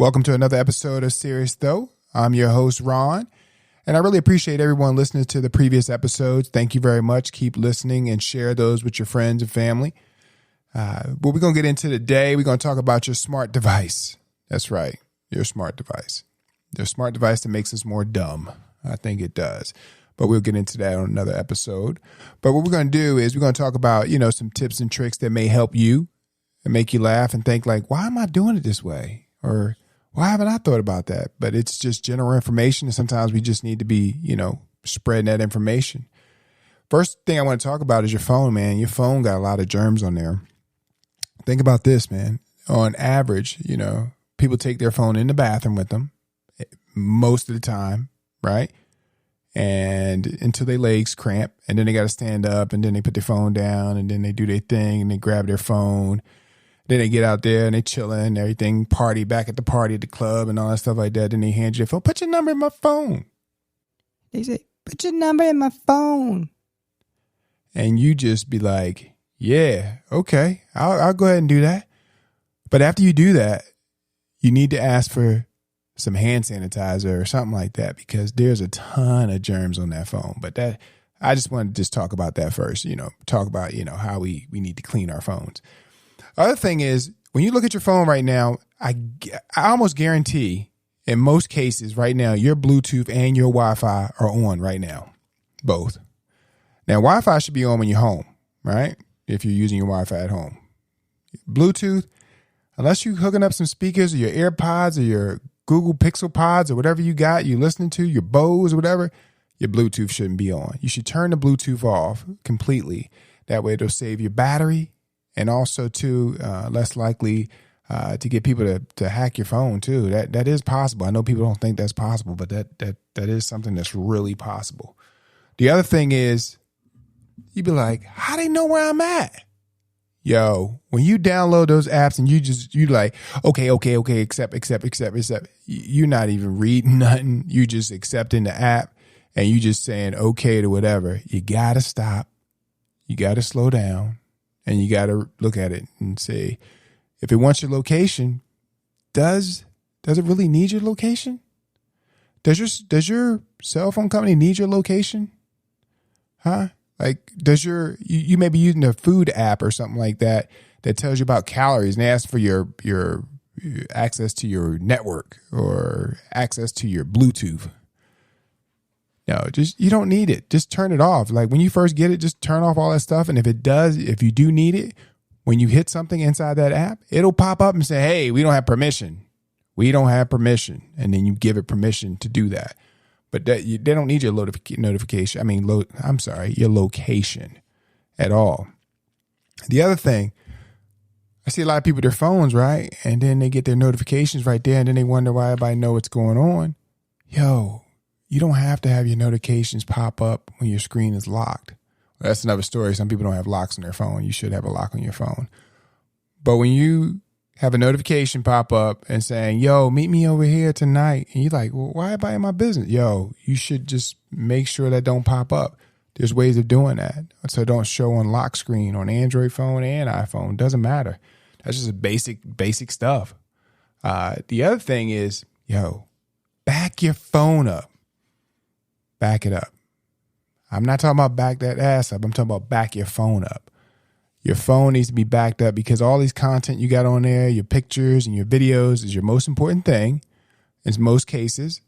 Welcome to another episode of Serious Though. I'm your host, Ron, and I really appreciate everyone listening to the previous episodes. Thank you very much. Keep listening and share those with your friends and family. What we're going to get into today, we're going to talk about your smart device. That's right, your smart device. Your smart device that makes us more dumb. I think it does. But we'll get into that on another episode. But what we're going to do is we're going to talk about, some tips and tricks that may help you and make you laugh and think like, why am I doing it this way? Or why haven't I thought about that? But it's just general information. And sometimes we just need to be, spreading that information. First thing I want to talk about is your phone, man. Your phone got a lot of germs on there. Think about this, man. On average, people take their phone in the bathroom with them most of the time, right? And until their legs cramp, and then they got to stand up, and then they put their phone down, and then they do their thing, and they grab their phone. Then they get out there and they chilling and everything, party back at the party at the club and all that stuff like that. Then they hand you their phone. Put your number in my phone. They say, put your number in my phone. And you just be like, yeah, okay, I'll go ahead and do that. But after you do that, you need to ask for some hand sanitizer or something like that, because there's a ton of germs on that phone. But I just wanted to just talk about that first, talk about, how we need to clean our phones. Other thing is, when you look at your phone right now, I almost guarantee in most cases right now, your Bluetooth and your Wi-Fi are on right now, both. Now, Wi-Fi should be on when you're home, right? If you're using your Wi-Fi at home. Bluetooth, unless you're hooking up some speakers or your AirPods or your Google Pixel Pods or whatever you got, you're listening to, your Bose or whatever, your Bluetooth shouldn't be on. You should turn the Bluetooth off completely. That way it'll save your battery. And also, too, less likely to get people to hack your phone, too. That is possible. I know people don't think that's possible, but that is something that's really possible. The other thing is, you'd be like, how do they know where I'm at? Yo, when you download those apps and you like, okay, accept. You're not even reading nothing. You just accepting the app and you just saying okay to whatever. You got to stop. You got to slow down. And you got to look at it and say, if it wants your location, does it really need your location? Does your cell phone company need your location? Huh? Like, you may be using a food app or something like that tells you about calories and they ask for your access to your network or access to your Bluetooth. No, you don't need it. Just turn it off. Like when you first get it, just turn off all that stuff. And if you do need it, when you hit something inside that app, it'll pop up and say, hey, we don't have permission. We don't have permission. And then you give it permission to do that. But they don't need your notification. Your location at all. The other thing, I see a lot of people with their phones, right? And then they get their notifications right there. And then they wonder why everybody know what's going on. Yo, you don't have to have your notifications pop up when your screen is locked. Well, that's another story. Some people don't have locks on their phone. You should have a lock on your phone. But when you have a notification pop up and saying, yo, meet me over here tonight. And you're like, well, why am I in my business? Yo, you should just make sure that don't pop up. There's ways of doing that. So don't show on lock screen on Android phone and iPhone. Doesn't matter. That's just a basic stuff. The other thing is, back your phone up. Back it up. I'm not talking about back that ass up. I'm talking about back your phone up. Your phone needs to be backed up because all these content you got on there, your pictures and your videos is your most important thing. In most cases,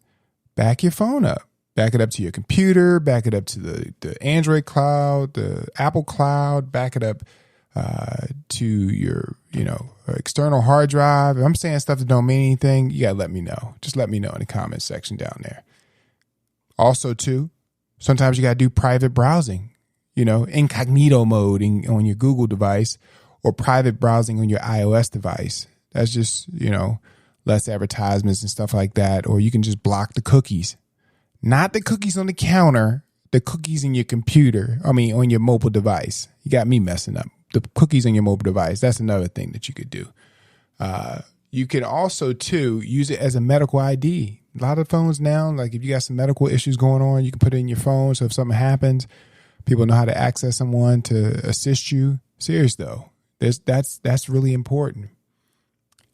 back your phone up. Back it up to your computer. Back it up to the Android cloud, the Apple cloud. Back it up to your, external hard drive. If I'm saying stuff that don't mean anything, you got to let me know. Just let me know in the comment section down there. Also, too, sometimes you got to do private browsing, incognito mode on your Google device or private browsing on your iOS device. That's just, less advertisements and stuff like that. Or you can just block the cookies, not the cookies on the counter, the cookies in your computer. On your mobile device. You got me messing up. The cookies on your mobile device. That's another thing that you could do. You can also, too, use it as a medical ID. A lot of phones now, like if you got some medical issues going on, you can put it in your phone. So if something happens, people know how to access someone to assist you. Serious though, that's really important.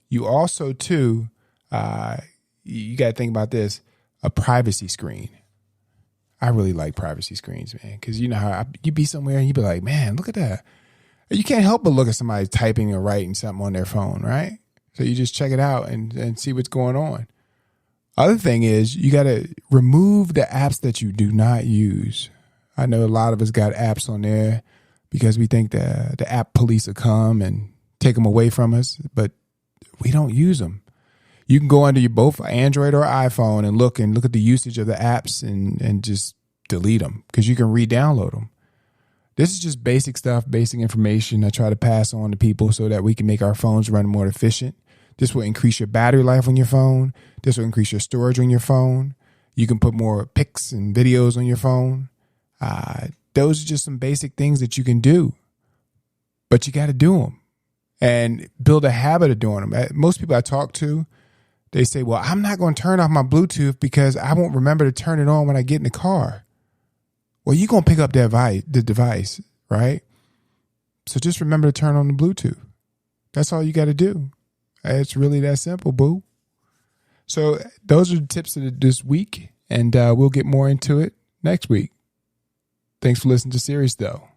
You also too, You got to think about this, a privacy screen. I really like privacy screens, man, because you know how you be somewhere and you be like, man, look at that. You can't help but look at somebody typing or writing something on their phone, right? So you just check it out and see what's going on. Other thing is you got to remove the apps that you do not use. I know a lot of us got apps on there because we think the app police will come and take them away from us, but we don't use them. You can go under your both Android or iPhone and look at the usage of the apps and just delete them because you can re-download them. This is just basic stuff, basic information I try to pass on to people so that we can make our phones run more efficient. This will increase your battery life on your phone. This will increase your storage on your phone. You can put more pics and videos on your phone. Those are just some basic things that you can do, but you got to do them and build a habit of doing them. Most people I talk to, they say, well, I'm not going to turn off my Bluetooth because I won't remember to turn it on when I get in the car. Well, you're going to pick up the device, right? So just remember to turn on the Bluetooth. That's all you got to do. It's really that simple, boo. So those are the tips of this week, and we'll get more into it next week. Thanks for listening to Serious Though.